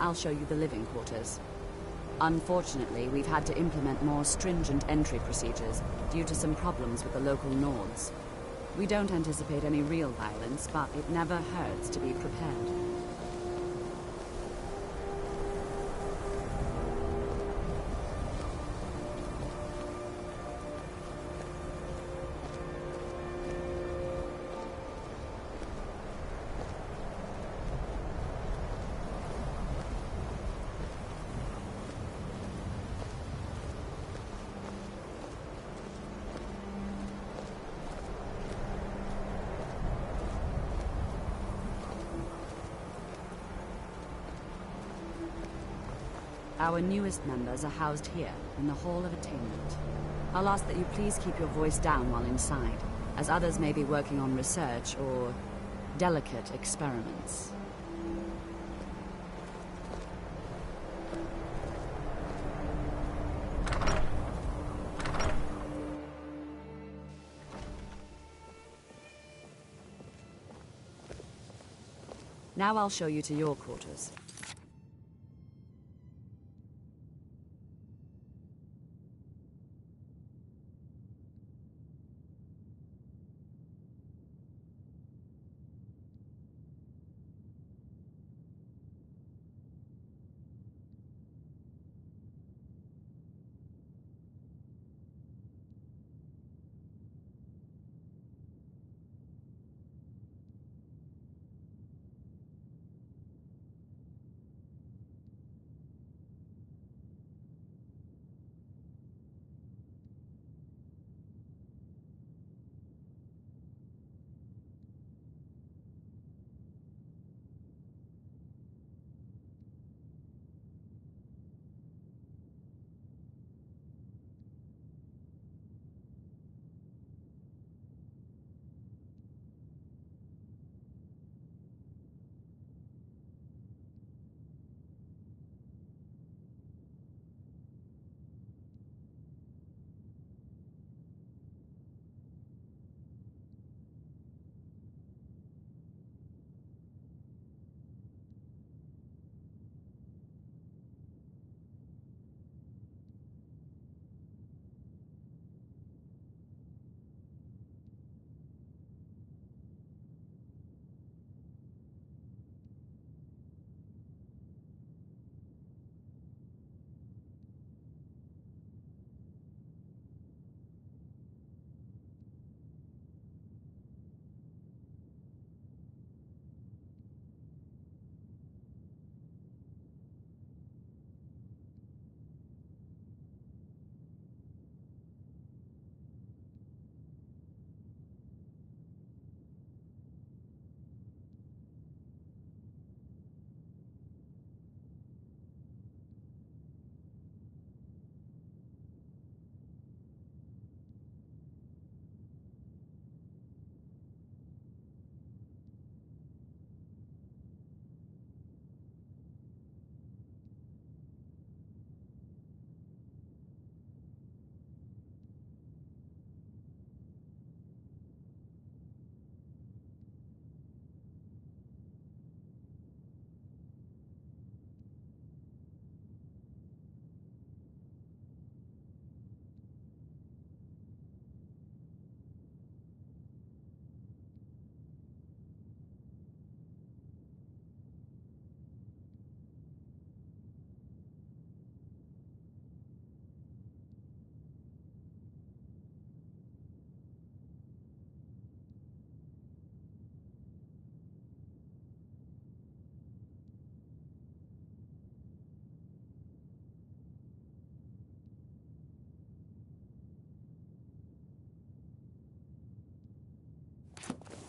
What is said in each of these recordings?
I'll show you the living quarters. Unfortunately, we've had to implement more stringent entry procedures due to some problems with the local Nords. We don't anticipate any real violence, but it never hurts to be prepared. Our newest members are housed here, in the Hall of Attainment. I'll ask that you please keep your voice down while inside, as others may be working on research or delicate experiments. Now I'll show you to your quarters.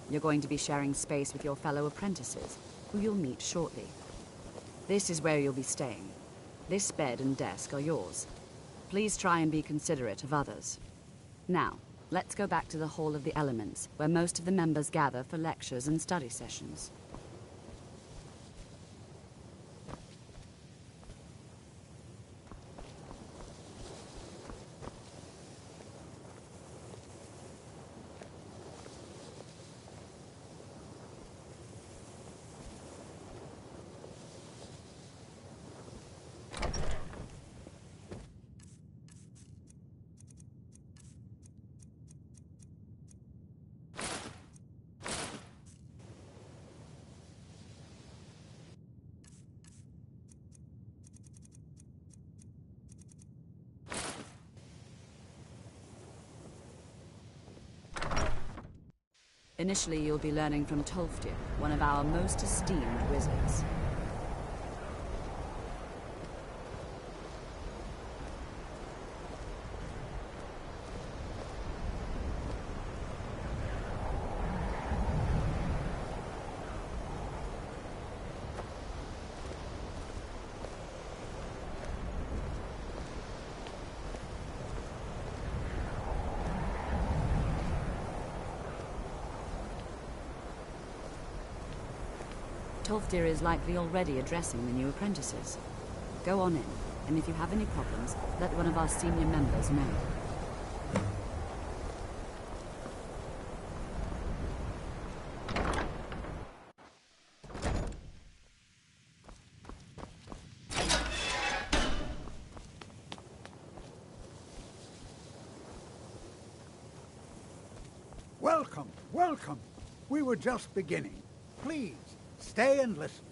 You're going to be sharing space with your fellow apprentices, who you'll meet shortly. This is where you'll be staying. This bed and desk are yours. Please try and be considerate of others. Now, let's go back to the Hall of the Elements, where most of the members gather for lectures and study sessions. Initially, you'll be learning from Tolfdir, one of our most esteemed wizards. Tolfdir is likely already addressing the new apprentices. Go on in, and if you have any problems, let one of our senior members know. Welcome, welcome. We were just beginning. Please, stay and listen.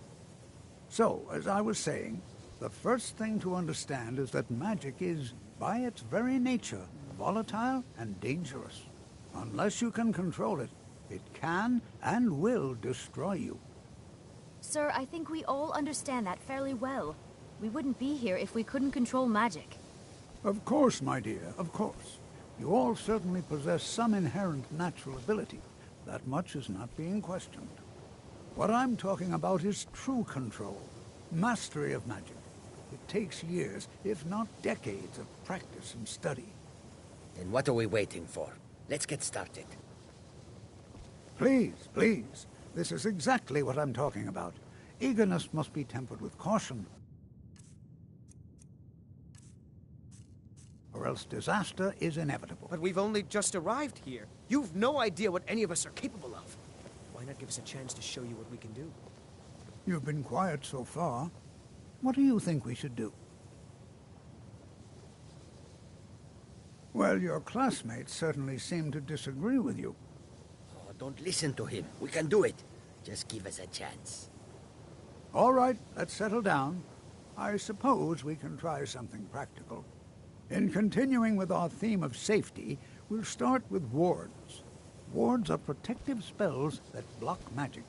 So, as I was saying, the first thing to understand is that magic is, by its very nature, volatile and dangerous. Unless you can control it, it can and will destroy you. Sir, I think we all understand that fairly well. We wouldn't be here if we couldn't control magic. Of course, my dear, of course. You all certainly possess some inherent natural ability. That much is not being questioned. What I'm talking about is true control, mastery of magic. It takes years, if not decades, of practice and study. Then what are we waiting for? Let's get started. Please, please. This is exactly what I'm talking about. Eagerness must be tempered with caution, or else disaster is inevitable. But we've only just arrived here. You've no idea what any of us are capable of. Why not give us a chance to show you what we can do? You've been quiet so far. What do you think we should do? Well, your classmates certainly seem to disagree with you. Oh, don't listen to him. We can do it. Just give us a chance. All right, let's settle down. I suppose we can try something practical. In continuing with our theme of safety, we'll start with wards. Wards are protective spells that block magic.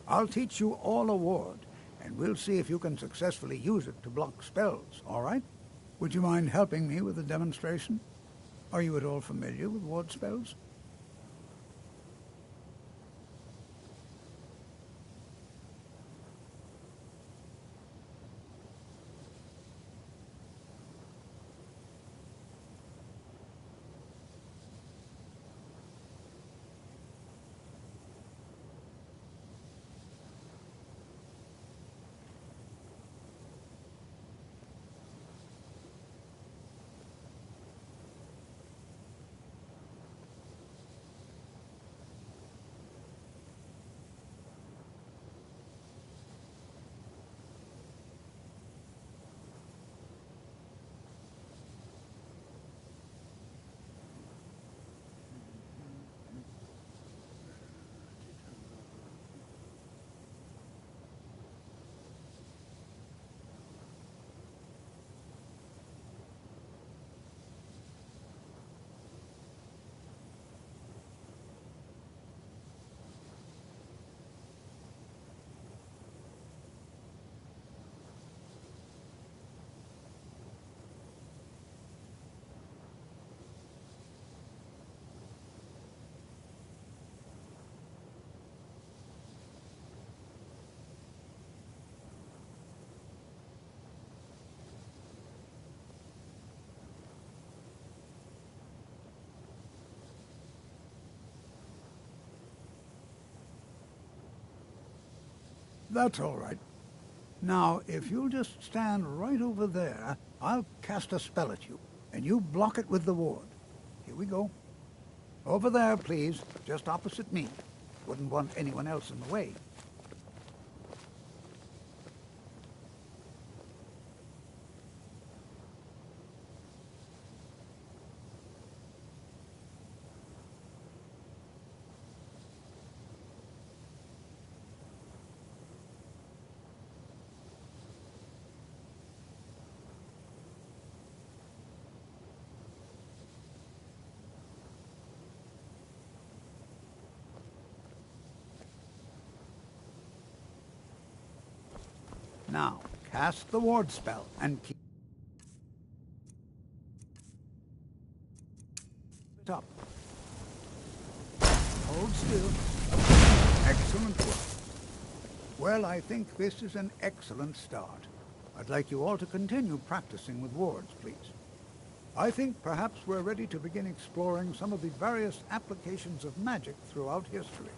I'll teach you all a ward, and we'll see if you can successfully use it to block spells, all right? Would you mind helping me with the demonstration? Are you at all familiar with ward spells? That's all right. Now, if you'll just stand right over there, I'll cast a spell at you, and you block it with the ward. Here we go. Over there, please, just opposite me. Wouldn't want anyone else in the way. Now, cast the ward spell and keep it up. Hold still. Excellent work. Well, I think this is an excellent start. I'd like you all to continue practicing with wards, please. I think perhaps we're ready to begin exploring some of the various applications of magic throughout history.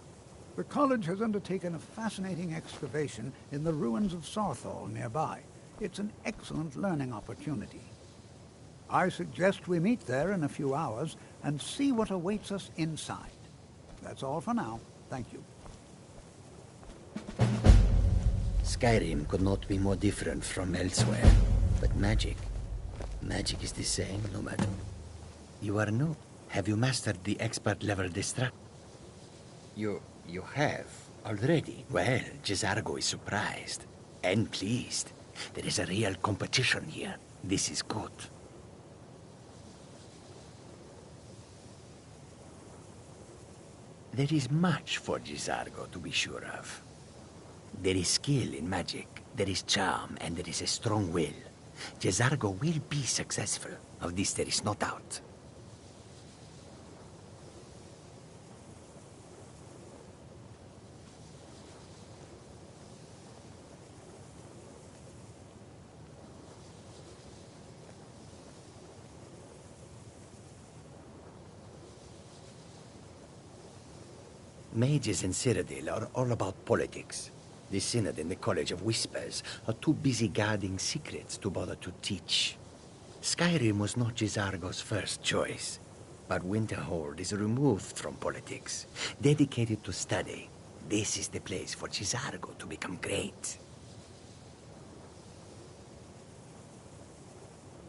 The college has undertaken a fascinating excavation in the ruins of Sarthal nearby. It's an excellent learning opportunity. I suggest we meet there in a few hours and see what awaits us inside. That's all for now. Thank you. Skyrim could not be more different from elsewhere. But magic is the same no matter. You are new. Have you mastered the expert level destruct? You have already. Well, Jezargo is surprised and pleased. There is a real competition here. This is good. There is much for Jezargo to be sure of. There is skill in magic, there is charm, and there is a strong will. Jezargo will be successful. Of this there is no doubt. Mages in Cyrodiil are all about politics. The Synod and the College of Whispers are too busy guarding secrets to bother to teach. Skyrim was not Jezargo's first choice, but Winterhold is removed from politics, dedicated to study. This is the place for Jezargo to become great.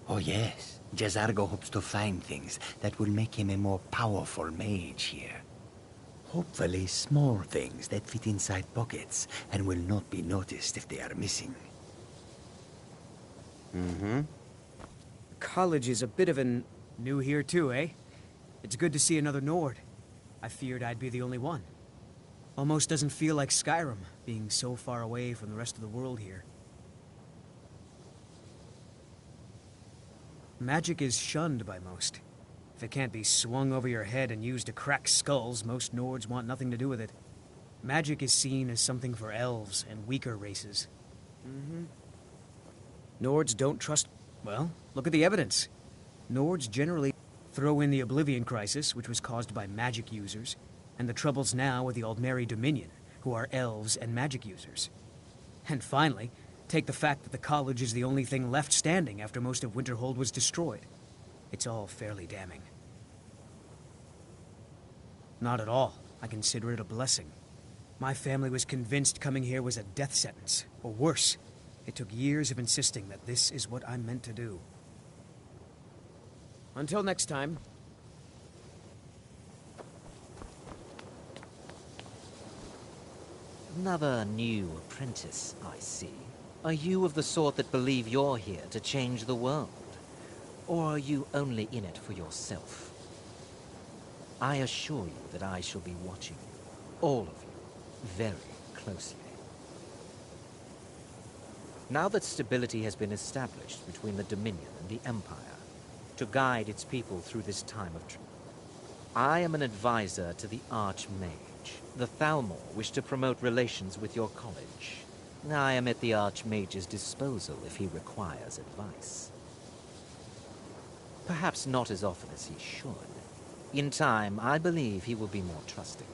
Oh yes, Jezargo hopes to find things that will make him a more powerful mage here. Hopefully small things that fit inside pockets and will not be noticed if they are missing. College is a bit of an... new here too, eh? It's good to see another Nord. I feared I'd be the only one. Almost doesn't feel like Skyrim, being so far away from the rest of the world here. Magic is shunned by most. If it can't be swung over your head and used to crack skulls, most Nords want nothing to do with it. Magic is seen as something for elves and weaker races. Nords don't trust... well, look at the evidence. Nords generally throw in the Oblivion Crisis, which was caused by magic users, and the troubles now with the Aldmeri Dominion, who are elves and magic users. And finally, take the fact that the college is the only thing left standing after most of Winterhold was destroyed. It's all fairly damning. Not at all. I consider it a blessing. My family was convinced coming here was a death sentence, or worse. It took years of insisting that this is what I'm meant to do. Until next time. Another new apprentice, I see. Are you of the sort that believe you're here to change the world? Or are you only in it for yourself? I assure you that I shall be watching you, all of you, very closely. Now that stability has been established between the Dominion and the Empire, to guide its people through this time of trouble, I am an advisor to the Archmage. The Thalmor wish to promote relations with your college. I am at the Archmage's disposal if he requires advice. Perhaps not as often as he should. In time, I believe he will be more trusting.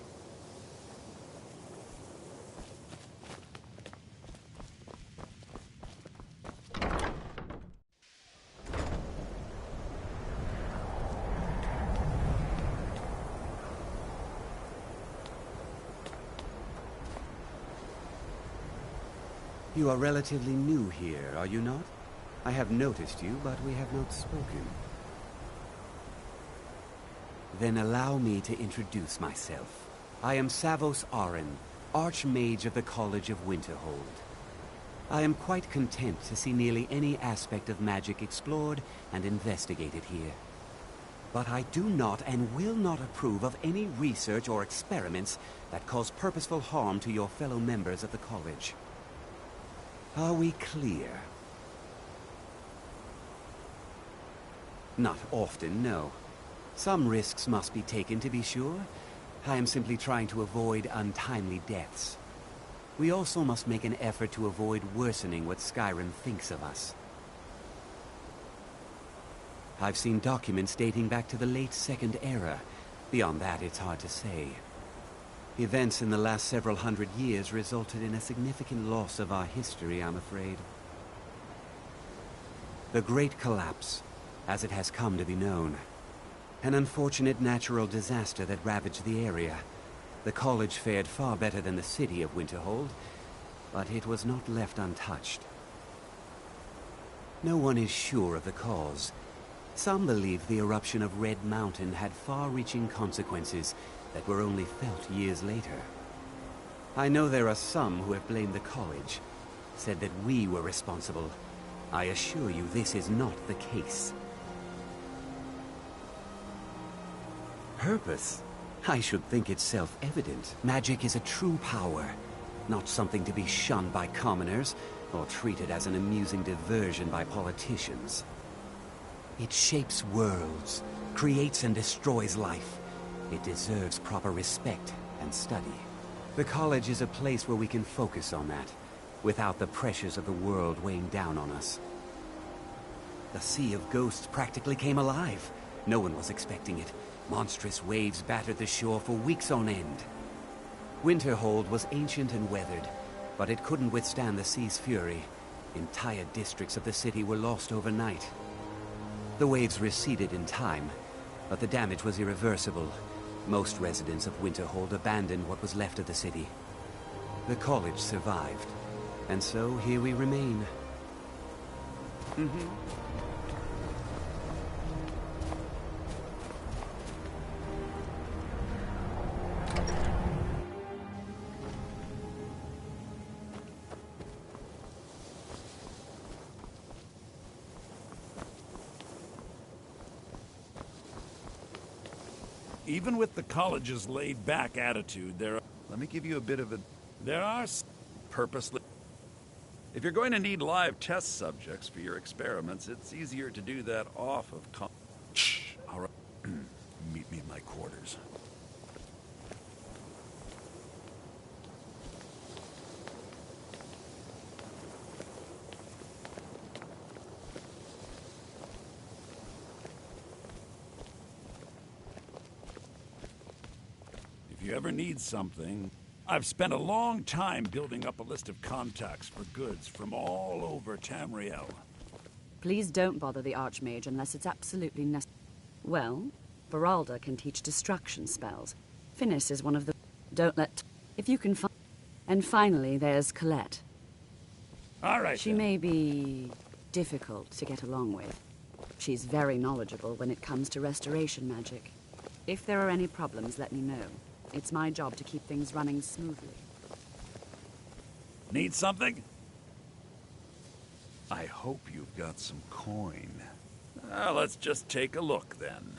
You are relatively new here, are you not? I have noticed you, but we have not spoken. Then allow me to introduce myself. I am Savos Arin, Archmage of the College of Winterhold. I am quite content to see nearly any aspect of magic explored and investigated here. But I do not and will not approve of any research or experiments that cause purposeful harm to your fellow members of the college. Are we clear? Not often, no. Some risks must be taken, to be sure. I am simply trying to avoid untimely deaths. We also must make an effort to avoid worsening what Skyrim thinks of us. I've seen documents dating back to the late Second Era. Beyond that, it's hard to say. Events in the last several hundred years resulted in a significant loss of our history, I'm afraid. The Great Collapse, as it has come to be known. An unfortunate natural disaster that ravaged the area. The college fared far better than the city of Winterhold, but it was not left untouched. No one is sure of the cause. Some believe the eruption of Red Mountain had far-reaching consequences that were only felt years later. I know there are some who have blamed the college, said that we were responsible. I assure you this is not the case. Purpose? I should think it's self-evident. Magic is a true power, not something to be shunned by commoners, or treated as an amusing diversion by politicians. It shapes worlds, creates and destroys life. It deserves proper respect and study. The college is a place where we can focus on that, without the pressures of the world weighing down on us. The Sea of Ghosts practically came alive. No one was expecting it. Monstrous waves battered the shore for weeks on end. Winterhold was ancient and weathered, but it couldn't withstand the sea's fury. Entire districts of the city were lost overnight. The waves receded in time, but the damage was irreversible. Most residents of Winterhold abandoned what was left of the city. The college survived, and so here we remain. Even with the college's laid-back attitude, let me give you a bit of a... There are purposely... If you're going to need live test subjects for your experiments, it's easier to do that off of... Shh! All right. Meet me in my quarters. If you ever need something, I've spent a long time building up a list of contacts for goods from all over Tamriel. Please don't bother the Archmage unless it's absolutely necessary. Well, Beralda can teach destruction spells. Finis is one of the... Don't let... If you can find... And finally, there's Colette. All right, She may be difficult to get along with. She's very knowledgeable when it comes to restoration magic. If there are any problems, let me know. It's my job to keep things running smoothly. Need something? I hope you've got some coin. Let's just take a look, then.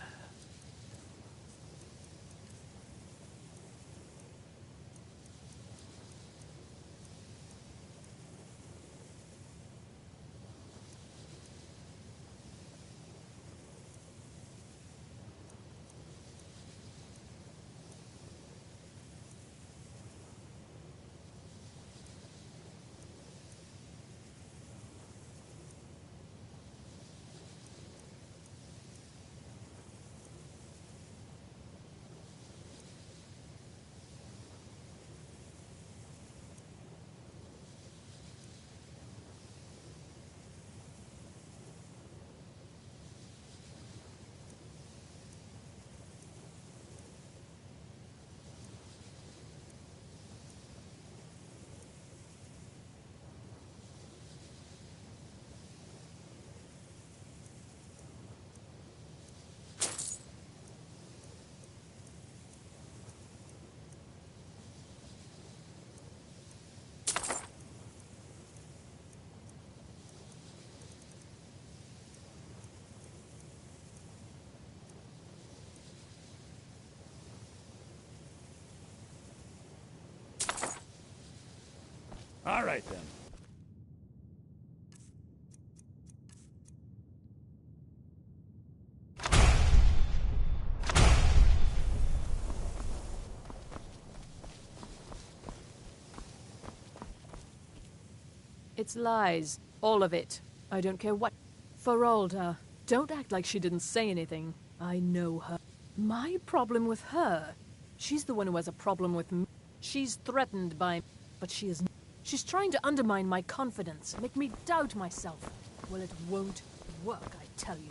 All right, then. It's lies. All of it. I don't care what. Feralda, don't act like she didn't say anything. I know her. My problem with her? She's the one who has a problem with me. She's threatened by... But she is... She's trying to undermine my confidence, make me doubt myself. Well, it won't work, I tell you.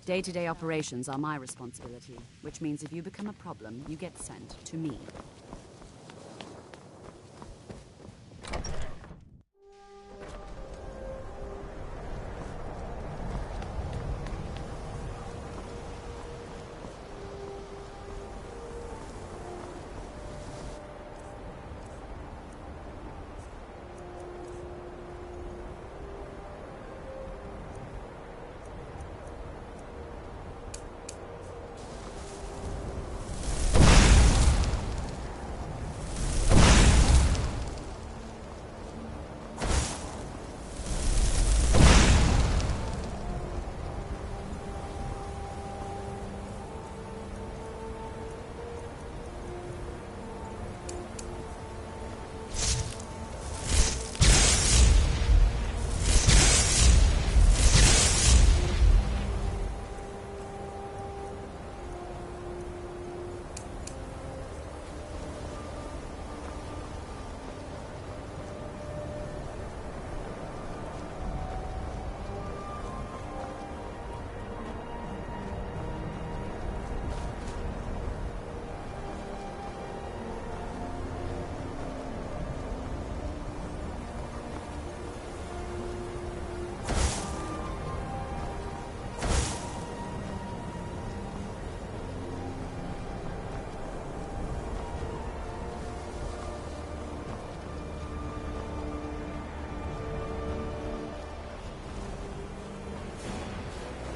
Day-to-day operations are my responsibility, which means if you become a problem, you get sent to me.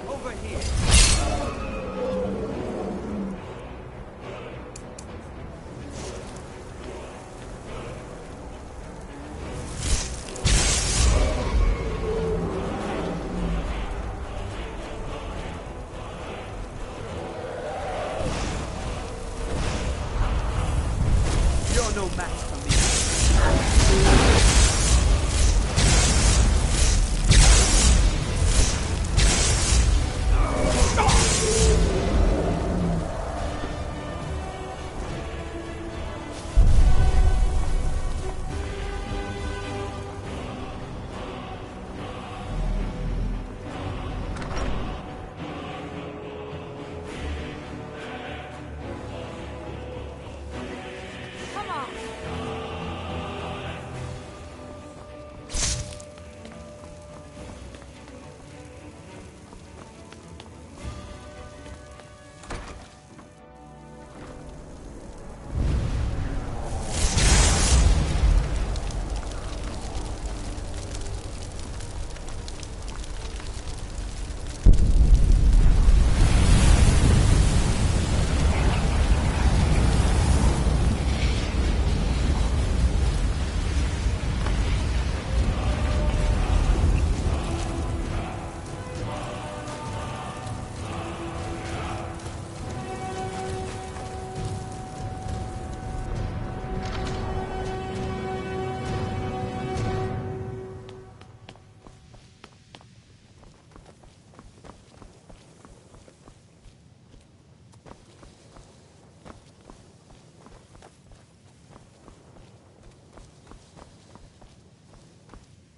Over here. You're no match for me.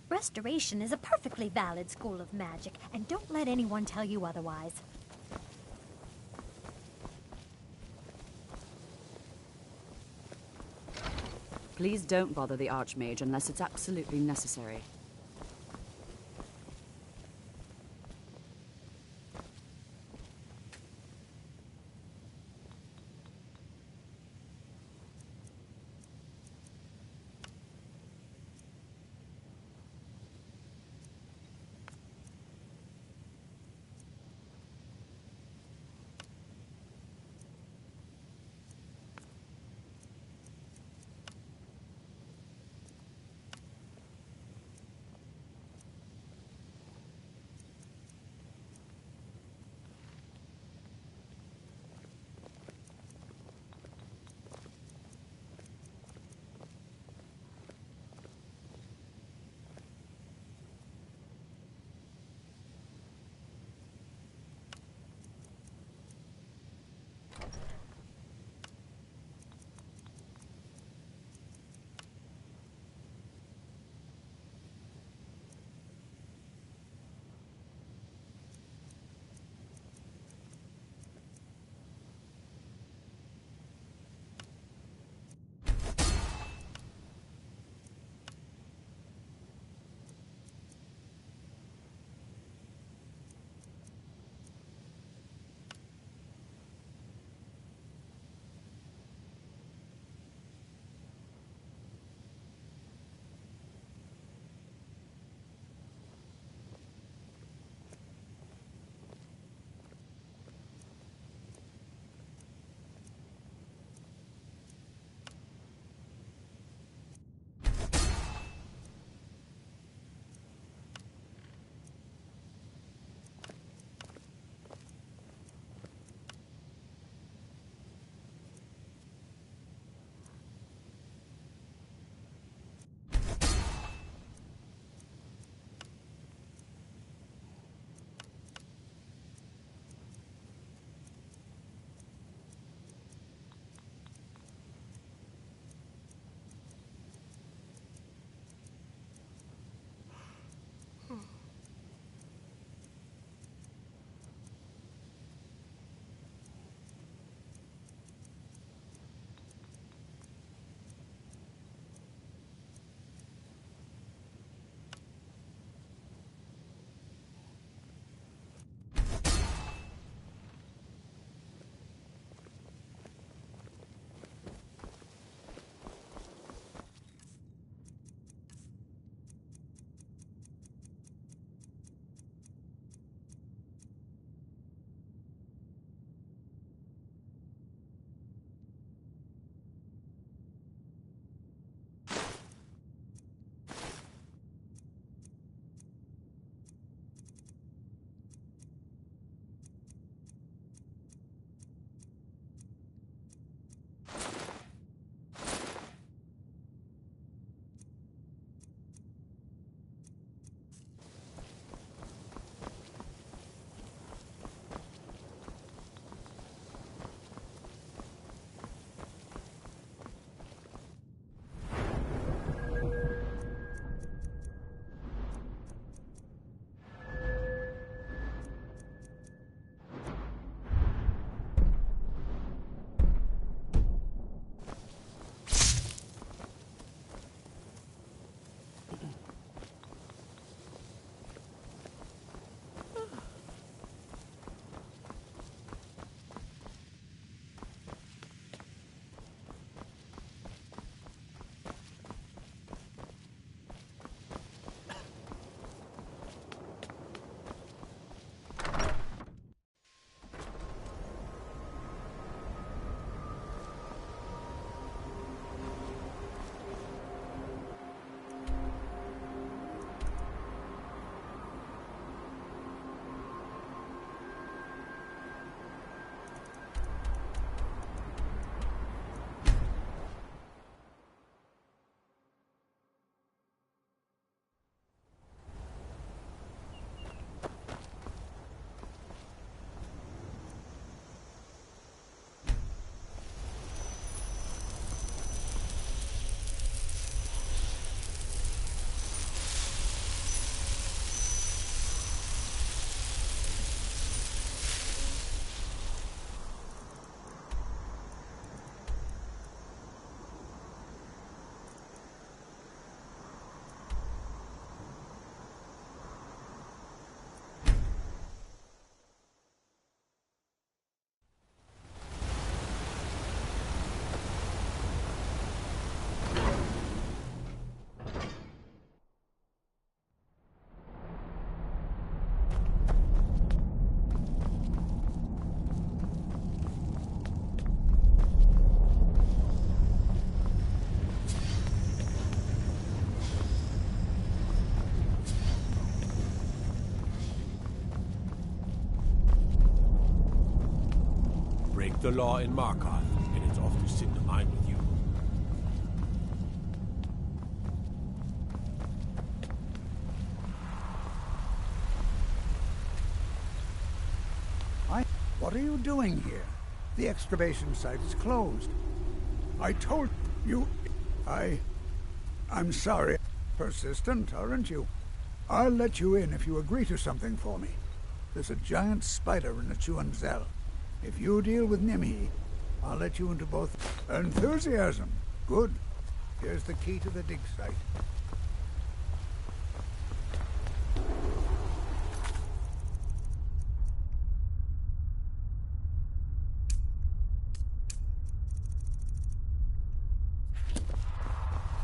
Restoration is a perfectly valid school of magic, and don't let anyone tell you otherwise. Please don't bother the Archmage unless it's absolutely necessary. the law in Markarth, and it's off to sit in line with you. What are you doing here? The excavation site is closed. I told you... I'm sorry. Persistent, aren't you? I'll let you in if you agree to something for me. There's a giant spider in the Chuanzel. If you deal with Nimhi, I'll let you into both. Enthusiasm. Good. Here's the key to the dig site.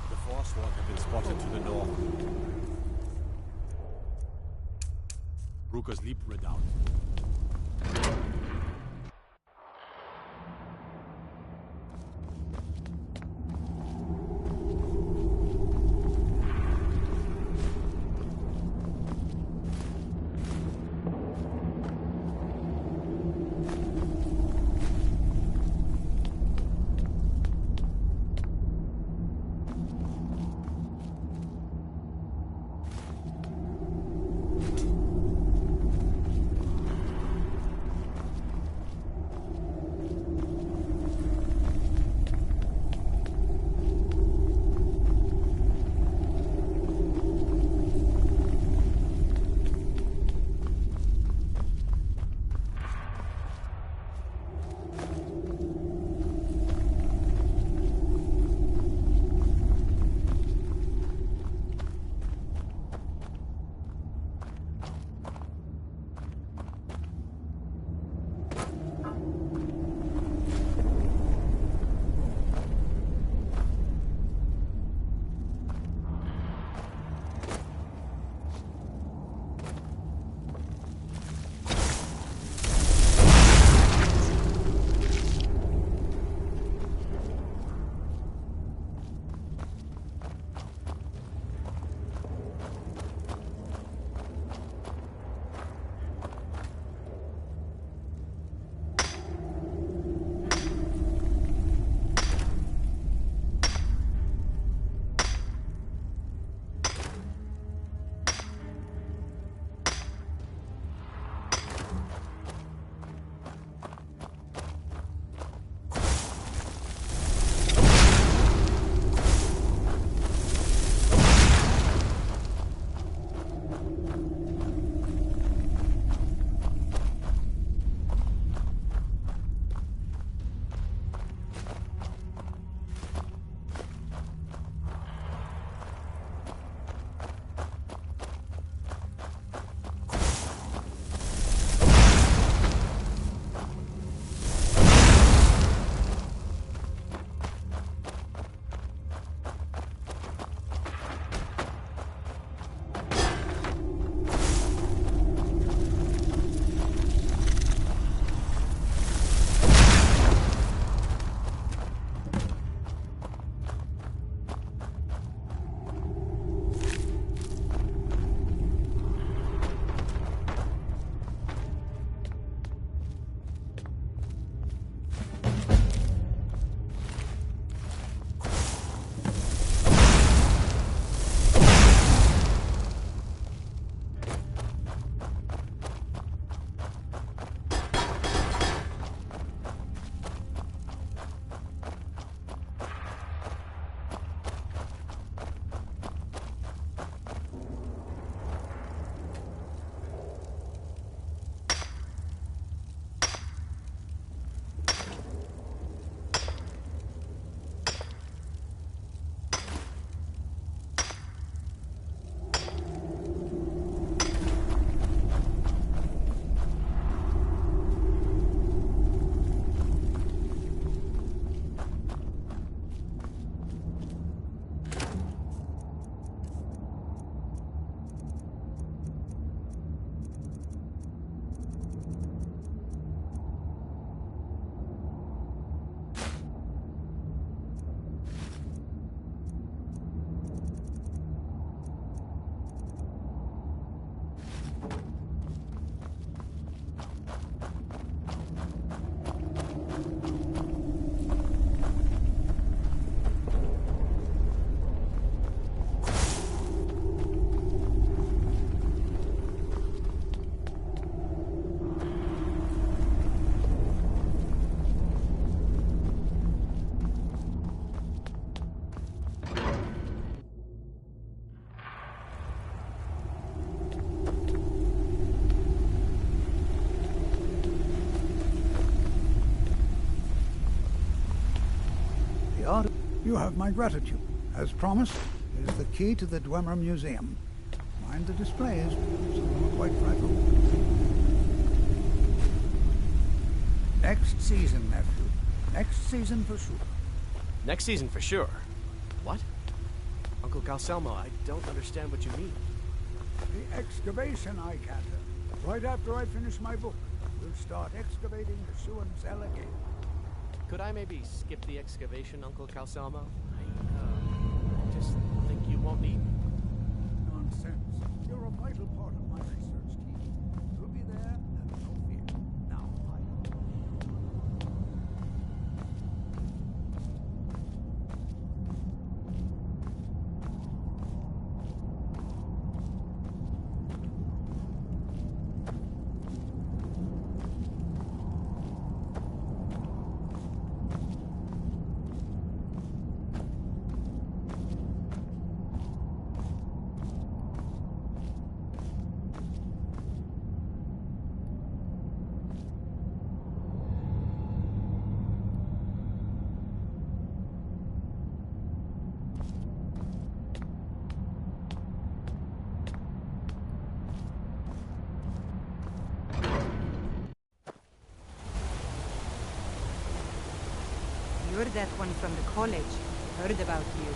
The Forsworn have been spotted to the north. Ruka's Leap Redoubt. The art... You have my gratitude. As promised, here's the key to the Dwemer Museum. Mind the displays. Some are quite frightful. Next season, nephew. Next season for sure. Next season for sure. What? Uncle Calcelmo, I don't understand what you mean. The excavation I canter. Right after I finish my book, we'll start excavating the Shuan Cell again. Could I maybe skip the excavation, Uncle Calcelmo? I just think you won't need me. Nonsense. You're a vital part of my research team. You'll be there, and no fear. Now, You're that one from the college. Heard about you.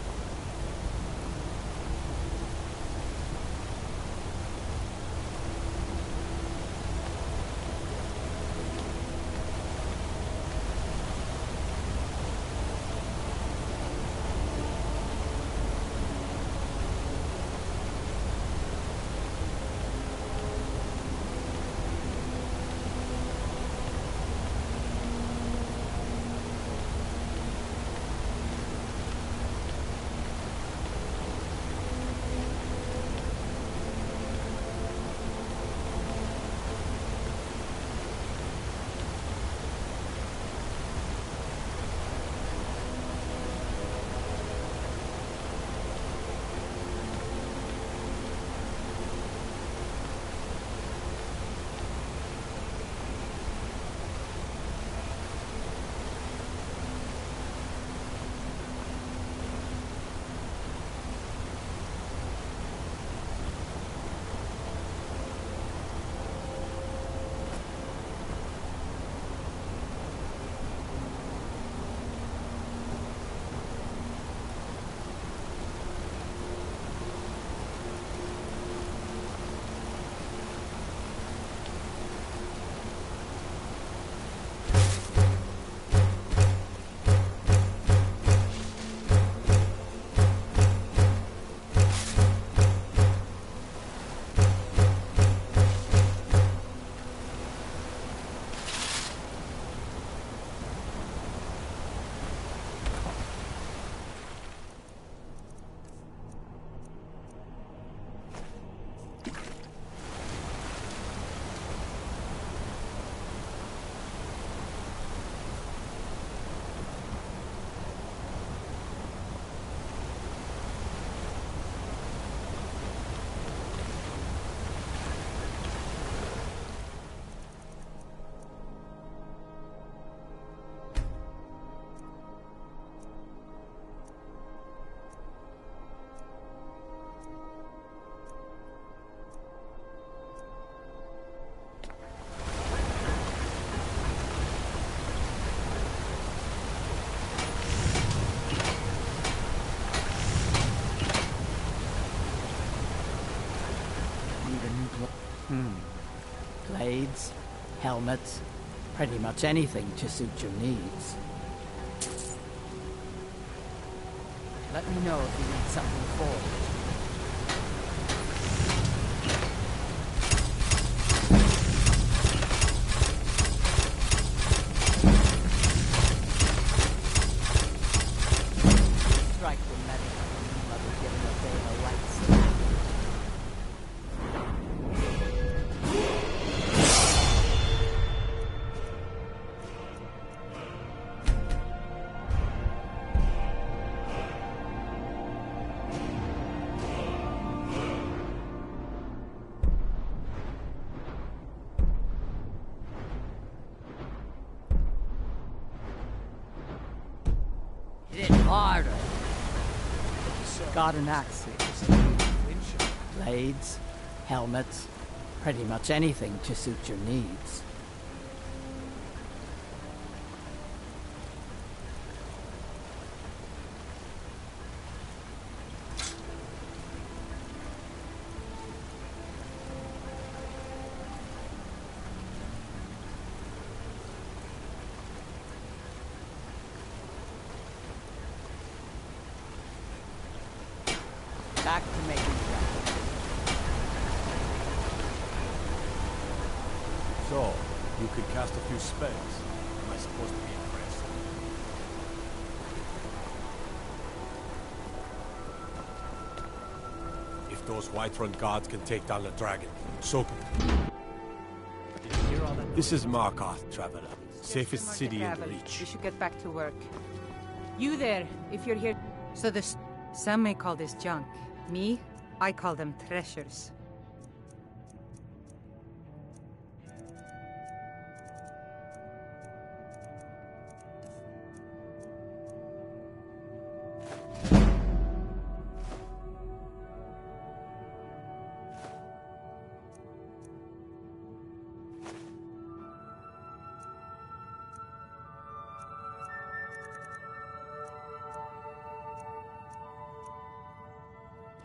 Blades, helmets, pretty much anything to suit your needs. Let me know if you need something forward. garden axes, blades, helmets, pretty much anything to suit your needs. Back to making traffic. So, you could cast a few spells. Am I supposed to be impressed? If those Whiterun guards can take down the dragon, so can... This is Markarth, traveler. Safest city in the Reach. We should get back to work. You there, if you're here... So some may call this junk. Me, I call them treasures.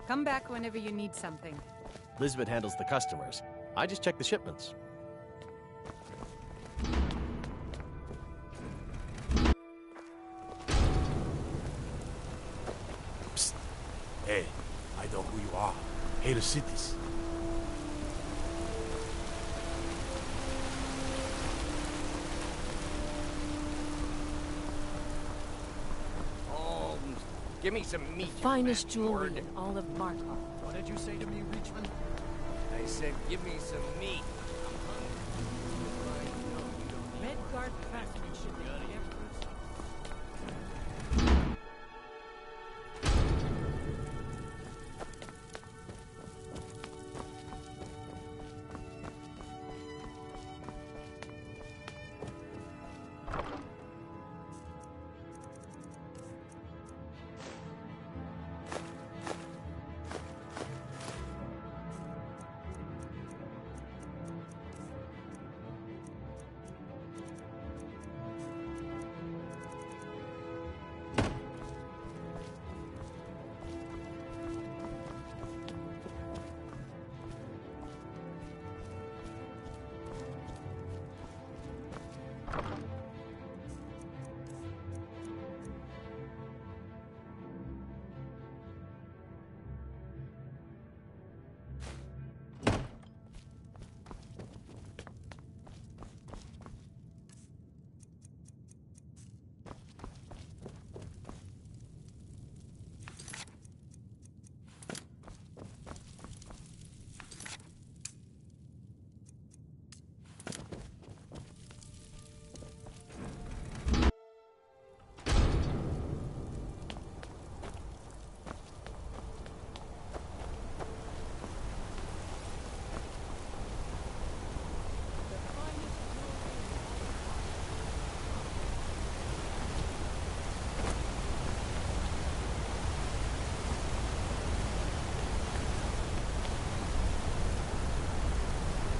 Come back whenever you need something. Lisbeth handles the customers. I just check the shipments. Psst. Hey, I know who you are. Hail cities. Give me some meat. Finest jewelry in all of Markarth. What did you say to me, Richmond? I said, give me some meat. I'm hungry. Redguard craftsmanship in